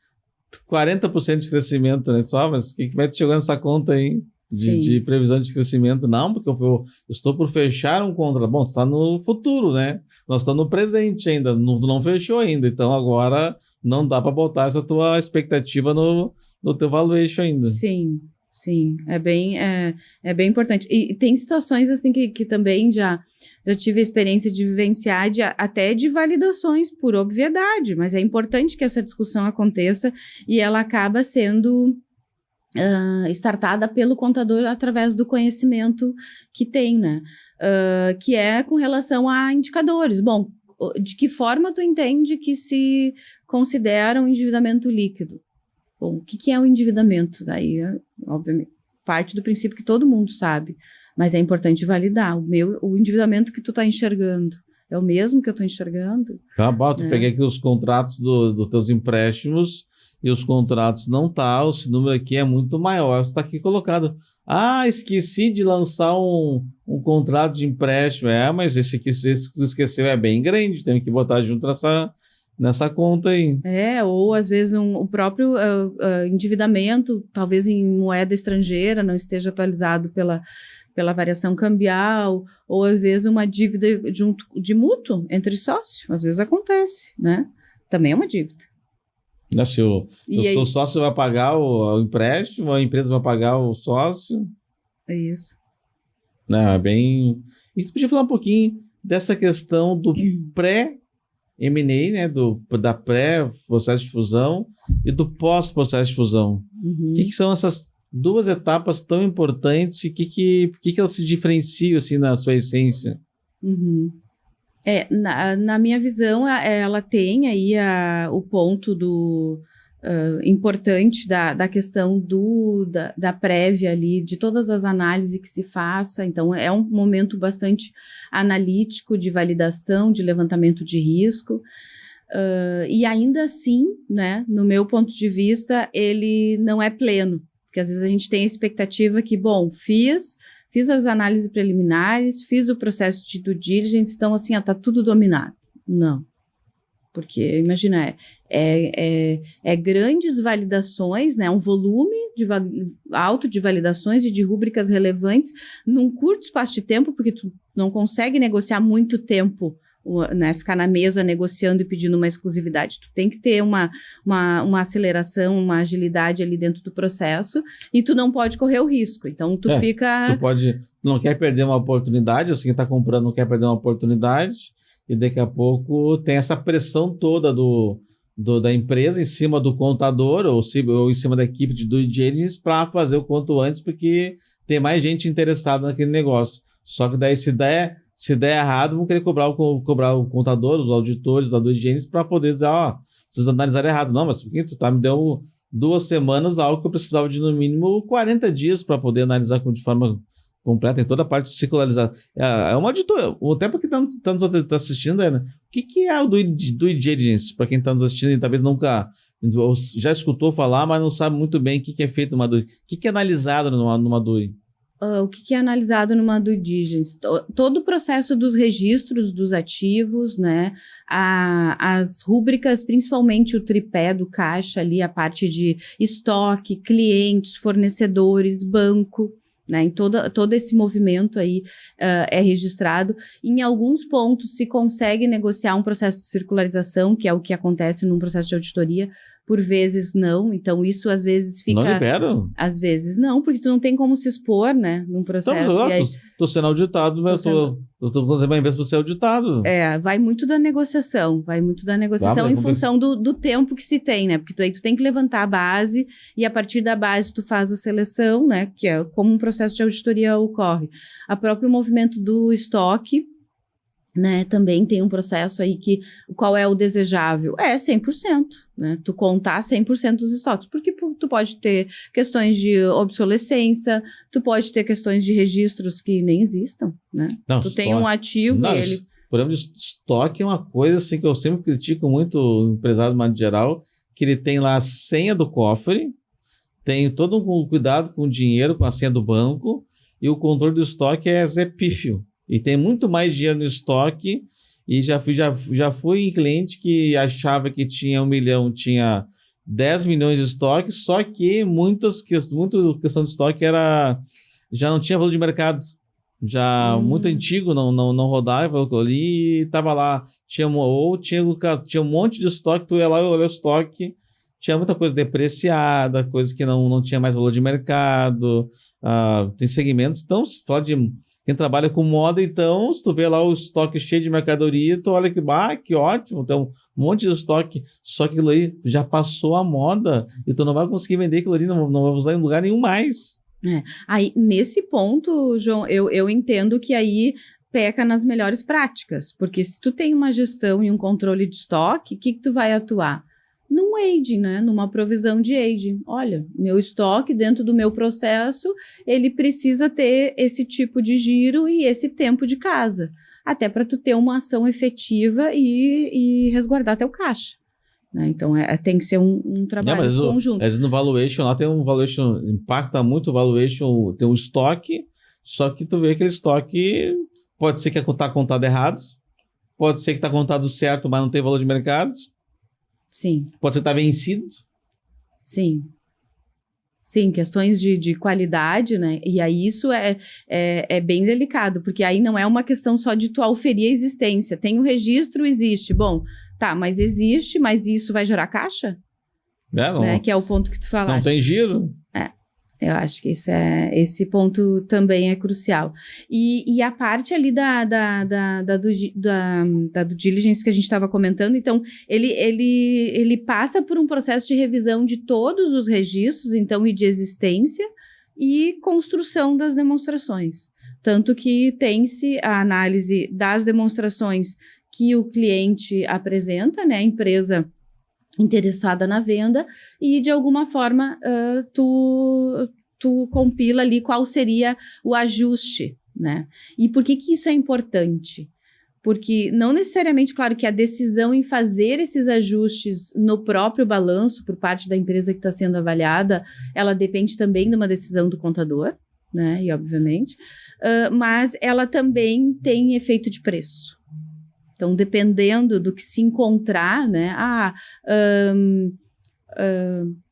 40% de crescimento, né? Só, mas como é que chegou nessa conta aí de previsão de crescimento? Não, porque eu estou por fechar um contrato. Bom, tu está no futuro, né? Nós estamos no presente ainda, não fechou ainda, então agora não dá para botar essa tua expectativa no teu valuation ainda. Sim, é bem importante. E tem situações assim que também já tive a experiência de vivenciar, até de validações por obviedade, mas é importante que essa discussão aconteça e ela acaba sendo startada pelo contador através do conhecimento que tem, né? Que é com relação a indicadores. Bom, de que forma tu entende que se considera um endividamento líquido? Bom, o que é o endividamento? Daí, obviamente, parte do princípio que todo mundo sabe, mas é importante validar. O endividamento que tu está enxergando é o mesmo que eu estou enxergando? Tu peguei aqui os contratos dos teus empréstimos e os contratos não esse número aqui é muito maior. Está aqui colocado Esqueci de lançar um contrato de empréstimo. Mas esse que tu esqueceu é bem grande, tem que botar junto nessa conta aí. Ou às vezes o próprio endividamento, talvez em moeda estrangeira, não esteja atualizado pela variação cambial, ou às vezes uma dívida de mútuo entre sócio, às vezes acontece, né? Também é uma dívida. Se o seu sócio vai pagar o empréstimo, a empresa vai pagar o sócio. É isso. Não, é bem... E tu podia falar um pouquinho dessa questão do pré-M&A, né? Da pré-processo de fusão e do pós-processo de fusão. O que são essas duas etapas tão importantes e por que elas se diferenciam assim na sua essência? Na minha visão, ela tem aí o ponto importante da questão da prévia ali, de todas as análises que se faça. Então, é um momento bastante analítico de validação, de levantamento de risco. E ainda assim, né, no meu ponto de vista, ele não é pleno. Porque às vezes a gente tem a expectativa que, fiz as análises preliminares, fiz o processo de due diligence, então assim, tá tudo dominado. Não. Porque, imagina, grandes validações, né, um volume alto de validações e de rúbricas relevantes num curto espaço de tempo, porque tu não consegue negociar muito tempo, né, ficar na mesa negociando e pedindo uma exclusividade. Tu tem que ter uma aceleração, uma agilidade ali dentro do processo e tu não pode correr o risco. Então, tu não quer perder uma oportunidade, assim, quem está comprando não quer perder uma oportunidade e daqui a pouco tem essa pressão toda da empresa em cima do contador ou em cima da equipe de due diligence para fazer o quanto antes, porque tem mais gente interessada naquele negócio. Só que daí, se der errado, vão querer cobrar o contador, os auditores da due diligence para poder dizer, vocês analisaram errado. Não, mas por que tu me deu 2 semanas, algo que eu precisava de no mínimo 40 dias para poder analisar de forma completa, em toda a parte circularizada. É uma auditoria. Até para quem está nos assistindo, né? O que é o due diligence? Para quem está nos assistindo e talvez nunca já escutou falar, mas não sabe muito bem o que é feito numa due. O que é analisado numa due? O que é analisado numa due diligence? Todo o processo dos registros dos ativos, né? As rúbricas, principalmente o tripé do caixa ali, a parte de estoque, clientes, fornecedores, banco, né? Em todo esse movimento aí é registrado. Em alguns pontos se consegue negociar um processo de circularização, que é o que acontece num processo de auditoria. Por vezes não, então isso às vezes fica... Não liberam? Às vezes não, porque tu não tem como se expor, né, num processo. Tô sendo auditado, mas tô contando uma empresa para ser auditado. Vai muito da negociação, em função do tempo que se tem, né, porque aí tu tem que levantar a base e a partir da base tu faz a seleção, né, que é como um processo de auditoria ocorre. O próprio movimento do estoque, né, também tem um processo aí qual é o desejável? 100%, né, tu contar 100% dos estoques, porque tu pode ter questões de obsolescência, tu pode ter questões de registros que nem existam, né, tu tem um ativo e ele... O problema de estoque é uma coisa assim que eu sempre critico muito o empresário de modo geral, que ele tem lá a senha do cofre, tem todo um cuidado com o dinheiro, com a senha do banco, e o controle do estoque é Zé Pífio. E tem muito mais dinheiro no estoque, e já fui em cliente que achava que tinha 1 milhão, tinha 10 milhões de estoque, só que muita questão de estoque já não tinha valor de mercado, muito antigo, não rodava ali, estava lá, tinha um monte de estoque, tu ia lá e olhava o estoque, tinha muita coisa depreciada, coisa que não tinha mais valor de mercado, tem segmentos, então se fala de... Quem trabalha com moda, então, se tu vê lá o estoque cheio de mercadoria, tu olha que ótimo, tem um monte de estoque, só que aquilo aí já passou a moda e tu não vai conseguir vender aquilo ali, não vai usar em lugar nenhum mais. Aí, nesse ponto, João, eu entendo que aí peca nas melhores práticas, porque se tu tem uma gestão e um controle de estoque, o que tu vai atuar? Num aging, né? Numa provisão de aging. Olha, meu estoque dentro do meu processo, ele precisa ter esse tipo de giro e esse tempo de casa, até para tu ter uma ação efetiva e resguardar teu caixa. né? Então, tem que ser um trabalho conjunto. Às vezes no valuation, lá tem um valuation, impacta muito o valuation, tem um estoque, só que tu vê aquele estoque, pode ser que está contado errado, pode ser que está contado certo, mas não tem valor de mercado. Sim. Pode ser que está vencido. Sim. Sim, questões de qualidade, né? E aí isso é bem delicado, porque aí não é uma questão só de tu auferir a existência. Tem o registro, existe. Bom, tá, mas existe, mas isso vai gerar caixa? Não, né? Que é o ponto que tu falaste. Não tem giro. Eu acho que esse ponto também é crucial. E a parte ali da due diligence que a gente estava comentando, então, ele passa por um processo de revisão de todos os registros, então, e de existência e construção das demonstrações. Tanto que tem-se a análise das demonstrações que o cliente apresenta, né, a empresa interessada na venda, e de alguma forma tu compila ali qual seria o ajuste, né? E por que isso é importante? Porque não necessariamente, claro, que a decisão em fazer esses ajustes no próprio balanço por parte da empresa que está sendo avaliada, ela depende também de uma decisão do contador, né? E obviamente, mas ela também tem efeito de preço. Então, dependendo do que se encontrar, né?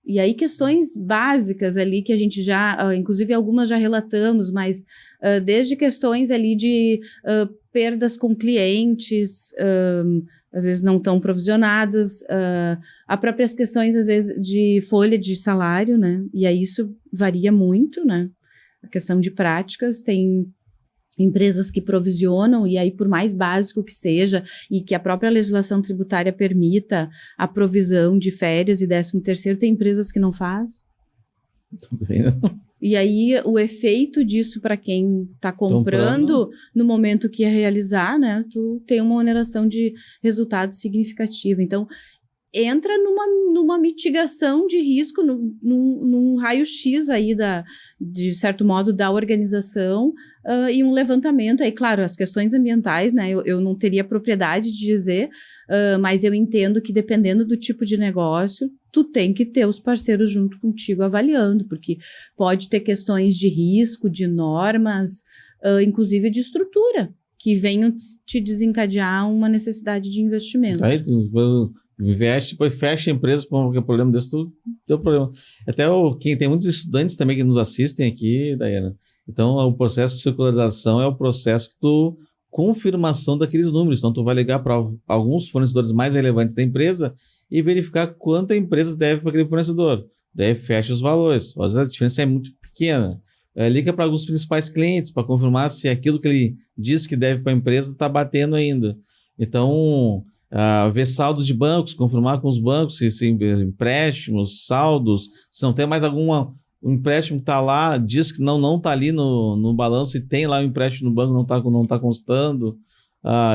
E aí questões básicas ali que a gente já, inclusive algumas já relatamos, mas desde questões ali de perdas com clientes, às vezes não tão provisionadas, a próprias questões, às vezes, de folha de salário, né? E aí isso varia muito, né? A questão de práticas, tem empresas que provisionam, e aí por mais básico que seja, e que a própria legislação tributária permita a provisão de férias e 13º, tem empresas que não faz. E aí o efeito disso para quem está comprando no momento que ia realizar, né, tu tem uma oneração de resultado significativo. Então, entra numa mitigação de risco, num raio-x aí de certo modo, da organização, e um levantamento. Aí, claro, as questões ambientais, né, eu não teria propriedade de dizer, mas eu entendo que dependendo do tipo de negócio, tu tem que ter os parceiros junto contigo avaliando, porque pode ter questões de risco, de normas, inclusive de estrutura, que venham te desencadear uma necessidade de investimento. Aí tu investe, depois fecha a empresa, porque o problema desse tudo deu problema. Até quem tem muitos estudantes também que nos assistem aqui, Daiana. Então, o processo de circularização é o processo que tu confirmação daqueles números. Então, tu vai ligar para alguns fornecedores mais relevantes da empresa e verificar quanto a empresa deve para aquele fornecedor. Daí fecha os valores. Às vezes a diferença é muito pequena. Liga para alguns principais clientes para confirmar se aquilo que ele diz que deve para a empresa está batendo ainda. Então, ver saldos de bancos, confirmar com os bancos se empréstimos, saldos, se não tem mais um empréstimo que está lá, diz que não está ali no balanço, e tem lá o empréstimo no banco, não está constando.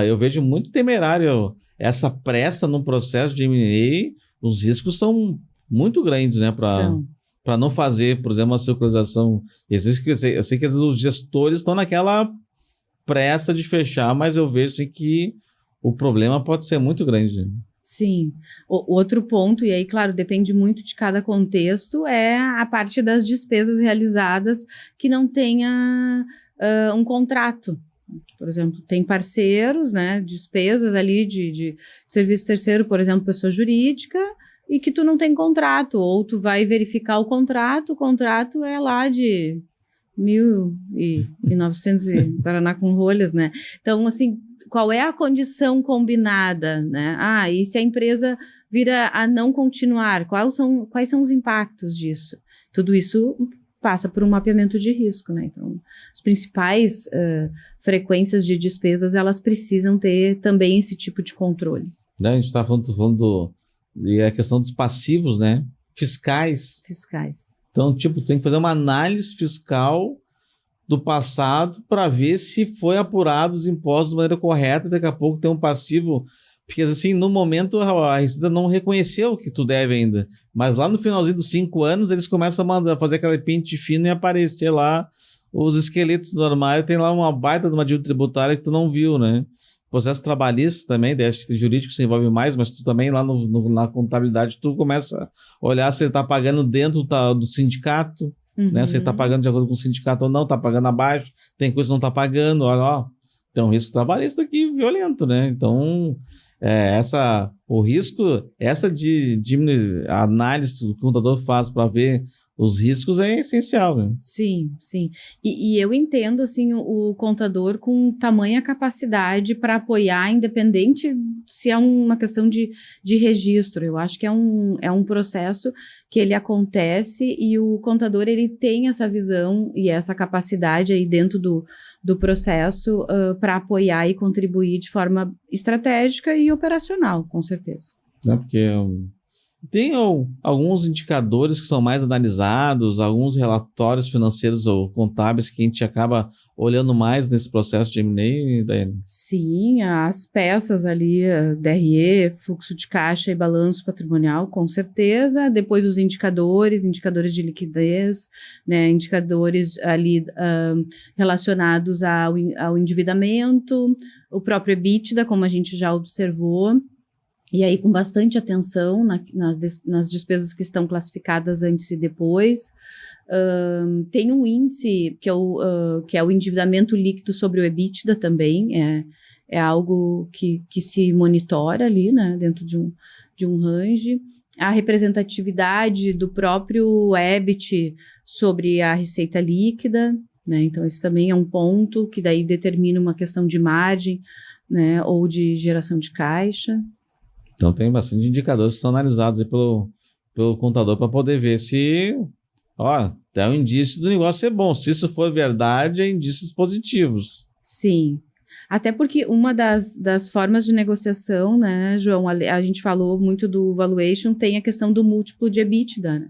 Eu vejo muito temerário essa pressa no processo de M&A. Os riscos são muito grandes, né, para não fazer, por exemplo, uma circularização. Eu sei que às vezes os gestores estão naquela pressa de fechar, mas eu vejo assim, que o problema pode ser muito grande. Sim. Outro ponto, e aí, claro, depende muito de cada contexto, é a parte das despesas realizadas que não tenha um contrato. Por exemplo, tem parceiros, né, despesas ali de serviço terceiro, por exemplo, pessoa jurídica, e que tu não tem contrato, ou tu vai verificar o contrato é lá de 1.900 Paraná com rolhas, né? Então, assim, qual é a condição combinada, né? E se a empresa vira a não continuar, quais são os impactos disso? Tudo isso passa por um mapeamento de risco, né? Então, as principais frequências de despesas, elas precisam ter também esse tipo de controle. A gente está falando e a questão dos passivos, né? Fiscais. Então, tipo, tem que fazer uma análise fiscal do passado para ver se foi apurado os impostos de maneira correta. Daqui a pouco tem um passivo, porque assim, no momento a Receita não reconheceu que tu deve ainda, mas lá no finalzinho dos 5 anos eles começam a fazer aquele pente fino e aparecer lá os esqueletos do armário, tem lá uma baita de uma dívida tributária que tu não viu, né? processo trabalhista também, acho que jurídico se envolve mais, mas tu também lá na contabilidade, tu começa a olhar se ele está pagando dentro do sindicato, né? Se ele está pagando de acordo com o sindicato ou não, está pagando abaixo, tem coisa que não está pagando, olha, ó, tem um risco trabalhista aqui violento, né? Então, o risco, a análise que o contador faz para ver os riscos é essencial, né? Sim, sim. E eu entendo, assim, o contador com tamanha capacidade para apoiar, independente se é uma questão de registro. Eu acho que é um processo que ele acontece e o contador, ele tem essa visão e essa capacidade aí dentro do processo para apoiar e contribuir de forma estratégica e operacional, com certeza. Porque tem alguns indicadores que são mais analisados, alguns relatórios financeiros ou contábeis que a gente acaba olhando mais nesse processo de M&A, Daiane? Sim, as peças ali, DRE, fluxo de caixa e balanço patrimonial, com certeza. Depois os indicadores de liquidez, né, indicadores ali relacionados ao endividamento, o próprio EBITDA, como a gente já observou. E aí, com bastante atenção nas despesas que estão classificadas antes e depois. Tem um índice que é o endividamento líquido sobre o EBITDA também. É algo que se monitora ali, né, dentro de um range. A representatividade do próprio EBIT sobre a receita líquida, né? Então, esse também é um ponto que daí determina uma questão de margem, né, ou de geração de caixa. Então tem bastante indicadores que são analisados aí pelo contador para poder ver se, tem um indício do negócio ser bom. Se isso for verdade, é indícios positivos. Sim. Até porque uma das formas de negociação, né, João, a gente falou muito do valuation, tem a questão do múltiplo de EBITDA, né?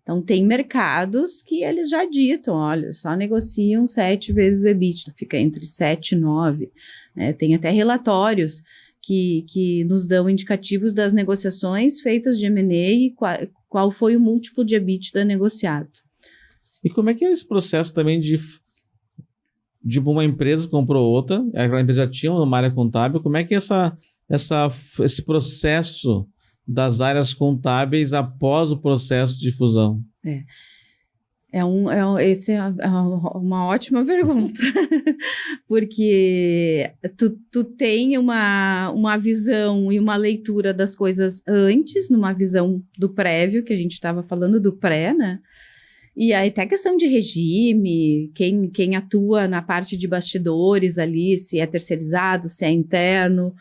Então, tem mercados que eles já ditam, olha, só negociam 7 vezes o EBITDA, fica entre 7 e 9, né? Tem até relatórios que nos dão indicativos das negociações feitas de M&A e qual foi o múltiplo de EBITDA negociado. E como é que é esse processo também de uma empresa comprou outra, aquela empresa já tinha uma área contábil, como é que é esse processo das áreas contábeis após o processo de fusão? Essa é uma ótima pergunta, porque tu tem uma visão e uma leitura das coisas antes, numa visão do prévio, que a gente estava falando do pré, né? E aí até a questão de regime, quem atua na parte de bastidores ali, se é terceirizado, se é interno,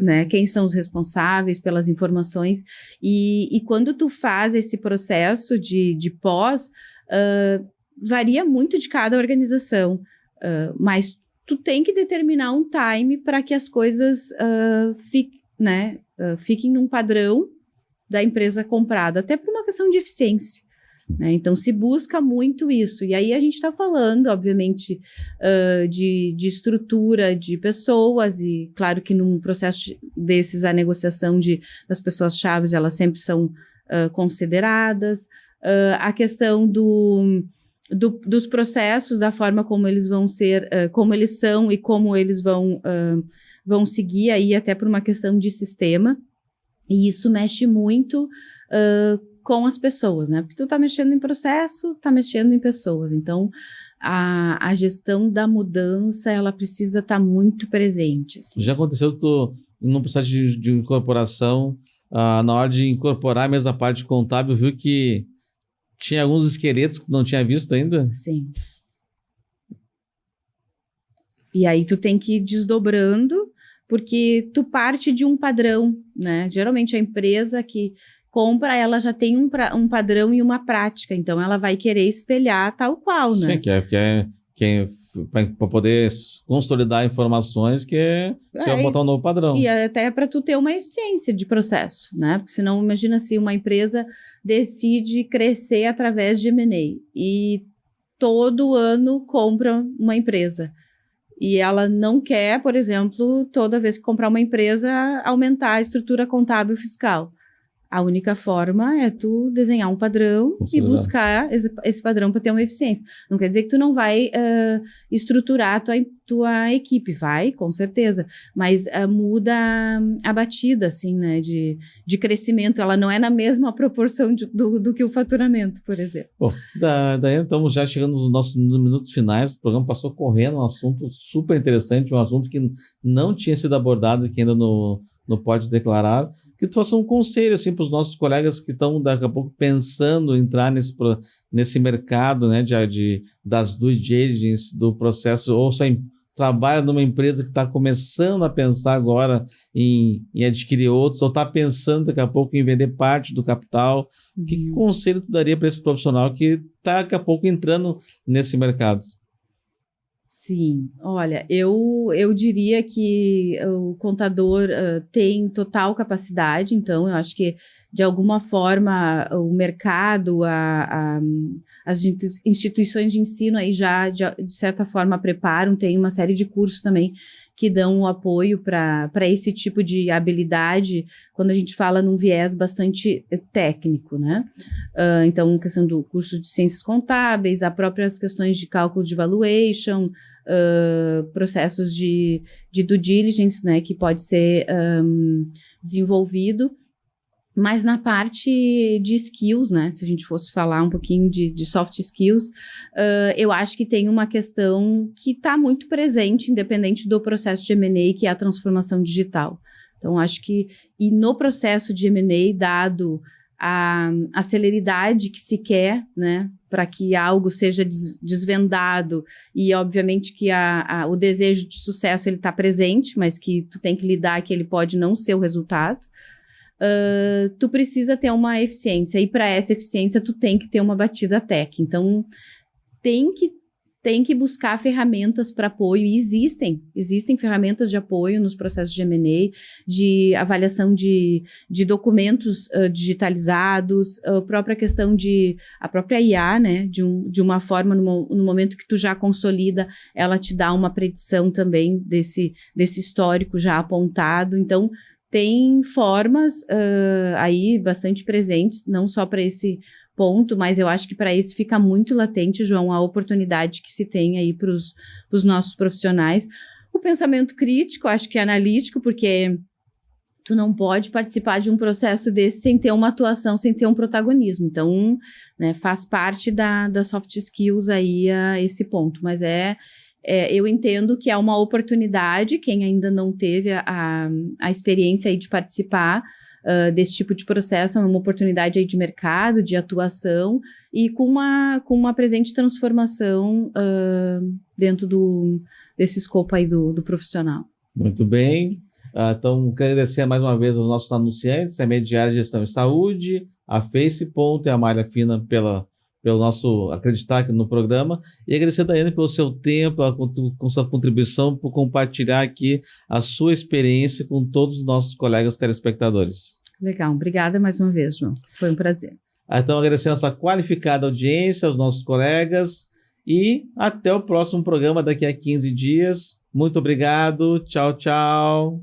né, quem são os responsáveis pelas informações. E quando tu faz esse processo de pós, varia muito de cada organização, mas tu tem que determinar um time para que as coisas fiquem num padrão da empresa comprada, até por uma questão de eficiência. Né? Então, se busca muito isso. E aí a gente está falando, obviamente, de estrutura de pessoas, e claro que num processo desses, a negociação das pessoas-chave, elas sempre são consideradas. A questão dos processos, da forma como eles vão ser, como eles são e como eles vão seguir aí, até por uma questão de sistema. E isso mexe muito com as pessoas, né? Porque tu tá mexendo em processo, tá mexendo em pessoas. Então, a gestão da mudança, ela precisa estar muito presente. Assim. Já aconteceu num processo de incorporação, na hora de incorporar a mesma parte contábil, viu que tinha alguns esqueletos que não tinha visto ainda? Sim. E aí tu tem que ir desdobrando, porque tu parte de um padrão, né? Geralmente a empresa que compra, ela já tem um padrão e uma prática, então ela vai querer espelhar tal qual, né? Sim, que é para poder consolidar informações, que é botar um novo padrão. E até para tu ter uma eficiência de processo, né? Porque senão, imagina se uma empresa decide crescer através de M&A e todo ano compra uma empresa. E ela não quer, por exemplo, toda vez que comprar uma empresa, aumentar a estrutura contábil fiscal. A única forma é tu desenhar um padrão e buscar esse padrão para ter uma eficiência. Não quer dizer que tu não vai estruturar a tua equipe, vai, com certeza, mas muda a batida, assim, né, de crescimento. Ela não é na mesma proporção do que o faturamento, por exemplo. Bom, daí estamos já chegando nos nossos minutos finais. O programa passou correndo, um assunto super interessante, um assunto que não tinha sido abordado aqui ainda no Pode Declarar. Que tu faça um conselho assim, para os nossos colegas que estão daqui a pouco pensando em entrar nesse mercado, né, das due diligence, do processo, ou só trabalha numa empresa que está começando a pensar agora em adquirir outros, ou está pensando daqui a pouco em vender parte do capital. Que conselho tu daria para esse profissional que está daqui a pouco entrando nesse mercado? Sim, olha, eu diria que o contador tem total capacidade, então eu acho que, de alguma forma, o mercado, as instituições de ensino aí já, de certa forma, preparam, tem uma série de cursos também que dão o apoio para esse tipo de habilidade, quando a gente fala num viés bastante técnico, né? Então, questão do curso de ciências contábeis, as próprias questões de cálculo de valuation, processos de due diligence, né, que pode ser desenvolvido. Mas na parte de skills, né, se a gente fosse falar um pouquinho de soft skills, eu acho que tem uma questão que está muito presente, independente do processo de M&A, que é a transformação digital. Então, acho que, e no processo de M&A, dado a celeridade que se quer, né, para que algo seja desvendado, e obviamente que o desejo de sucesso ele está presente, mas que tu tem que lidar que ele pode não ser o resultado. Tu precisa ter uma eficiência, e para essa eficiência tu tem que ter uma batida tech. Então, tem que buscar ferramentas para apoio, e existem ferramentas de apoio nos processos de M&A, de avaliação de documentos digitalizados, a própria questão a própria IA, né, de uma forma, no momento que tu já consolida, ela te dá uma predição também desse histórico já apontado. Então, tem formas aí bastante presentes, não só para esse ponto, mas eu acho que para isso fica muito latente, João, a oportunidade que se tem aí para os nossos profissionais. O pensamento crítico, acho que é analítico, porque tu não pode participar de um processo desse sem ter uma atuação, sem ter um protagonismo. Então, né, faz parte da soft skills aí esse ponto, mas eu entendo que é uma oportunidade, quem ainda não teve a experiência aí de participar desse tipo de processo, é uma oportunidade aí de mercado, de atuação, e com uma presente transformação dentro desse escopo aí do profissional. Muito bem. Então, quero agradecer mais uma vez aos nossos anunciantes, a Mediária Gestão e Saúde, a Face e a Malha Fina pelo nosso acreditar aqui no programa, e agradecer a Daiane pelo seu tempo, com sua contribuição, por compartilhar aqui a sua experiência com todos os nossos colegas telespectadores. Legal, obrigada mais uma vez, João. Foi um prazer. Então, agradecer a nossa qualificada audiência, aos nossos colegas, e até o próximo programa daqui a 15 dias. Muito obrigado, tchau, tchau.